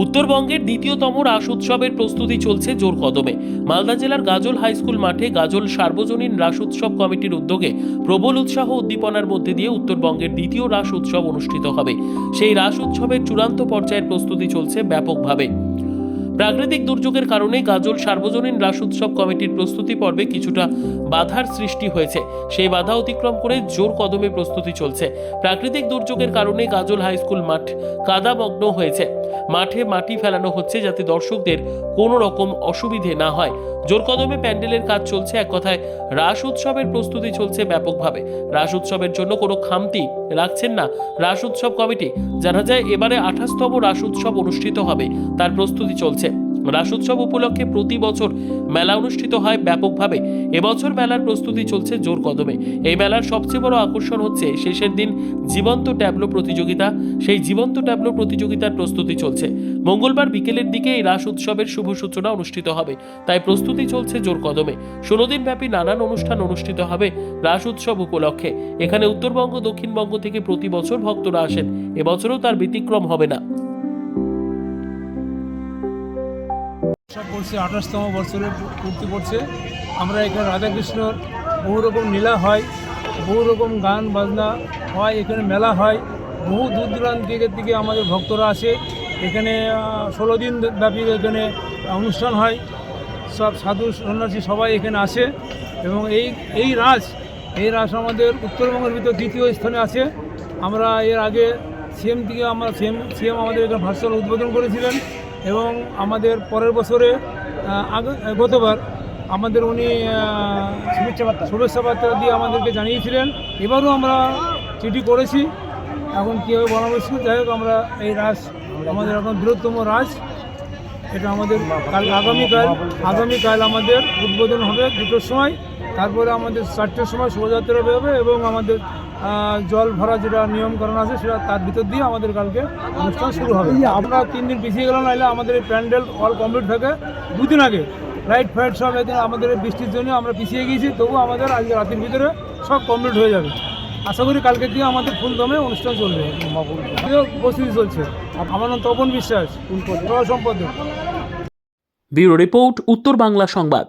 উত্তরবঙ্গের দ্বিতীয়তম রাস উৎসবের প্রস্তুতি চলছে জোর কদমে। মালদা জেলার গাজল হাই স্কুল মাঠে গাজল সার্বজনীন রাস উৎসব কমিটির উদ্যোগে প্রবল উৎসাহ উদ্দীপনার মধ্যে দিয়ে উত্তরবঙ্গের দ্বিতীয় রাস উৎসব অনুষ্ঠিত হবে। সেই রাস উৎসবের চূড়ান্ত পর্যায়ের প্রস্তুতি চলছে ব্যাপকভাবে। প্রাকৃতিক দুর্যোগের কারণে গাজল সার্বজনীন রাস উৎসব কমিটির প্রস্তুতি পর্বে কিছুটা বাধার সৃষ্টি হয়েছে। সেই বাধা অতিক্রম করে জোর কদমে প্রস্তুতি চলছে। প্রাকৃতিক দুর্যোগের কারণে গাজল হাই স্কুল মাঠ কাদামগ্ন হয়েছে। মাঠে মাটি ফেলানো হচ্ছে যাতে দর্শকদের কোনো রকম অসুবিধে না হয়। জোর কদমে প্যান্ডেলের কাজ চলছে। এক কথায় রাস উৎসবের প্রস্তুতি চলছে ব্যাপকভাবে। রাস উৎসবের জন্য কোনো খামতি রাখছেন না রাস উৎসব কমিটি। জানা যায় এবারে 28তম রাস উৎসব অনুষ্ঠিত হবে, তার প্রস্তুতি চলছে। রাস উৎসব উপলক্ষে প্রতি বছর মেলা অনুষ্ঠিত হয় ব্যাপকভাবে। এবছর মেলার প্রস্তুতি চলছে জোর কদমে। এই মেলার সবচেয়ে বড় আকর্ষণ হচ্ছে শেষের দিন জীবন্ত ট্যাবলো প্রতিযোগিতা। সেই জীবন্ত ট্যাবলো প্রতিযোগিতার প্রস্তুতি চলছে। মঙ্গলবার বিকেলের দিকে এই রাস উৎসবের শুভ সূচনা অনুষ্ঠিত হবে, তাই প্রস্তুতি চলছে জোর কদমে। 16 দিন ব্যাপী নানান অনুষ্ঠান অনুষ্ঠিত হবে রাস উৎসব উপলক্ষে। এখানে উত্তরবঙ্গ দক্ষিণবঙ্গ থেকে প্রতি বছর ভক্তরা আসেন, এবছরও তার ব্যতিক্রম হবে না। পড়ছে 28তম বছরের পূর্তি পড়ছে। আমরা এখানে রাধাকৃষ্ণর বহু রকম লীলা হয়, বহু রকম গান বাজনা হয়, এখানে মেলা হয়। বহু দূর দূরান্ত থেকে আমাদের ভক্তরা আসে। এখানে 16 দিন ব্যাপী এখানে অনুষ্ঠান হয়। সব সাধু সন্ন্যাসী সবাই এখানে আসে এবং এই রাস আমাদের উত্তরবঙ্গের ভিতর দ্বিতীয় স্থানে আছে। আমরা এর আগে সিএম আমাদের এখানে ভার্চুয়াল উদ্বোধন করেছিলেন এবং আমাদের পরের বছরে গতবার আমাদের উনি শুভেচ্ছা বার্তা দিয়ে আমাদেরকে জানিয়েছিলেন। এবারও আমরা চিঠি করেছি, এখন কীভাবে বলা মুশকিল। যাই হোক, আমরা এই রাস আমাদের এখন বৃহত্তম রাস, এটা আমাদের আগামীকাল আমাদের উদ্বোধন হবে 2টোর সময়। তারপরে আমাদের 4টের সময় শোভাযাত্রা বেরোবে এবং আমাদের জল ভরা যেটা নিয়মকানুন আছে সেটা তার ভিতর দিয়ে আমাদের কালকে অনুষ্ঠান শুরু হবে। আমরা 3 দিন পিছিয়ে গেলাম, নাহলে আমাদের এই প্যান্ডেল অল কমপ্লিট থাকে 2 দিন আগে। লাইট ফাইট সব আমাদের বৃষ্টির জন্য আমরা পিছিয়ে গিয়েছি, তবু আমাদের আজকে রাতের ভিতরে সব কমপ্লিট হয়ে যাবে। আশা করি কালকের দিয়ে আমাদের ফুল দমে অনুষ্ঠান চলবে। প্রস্তুতি চলছে। আমার নাম তপন বিশ্বাস, সম্পাদক। ব্যুরো রিপোর্ট, উত্তর বাংলা সংবাদ।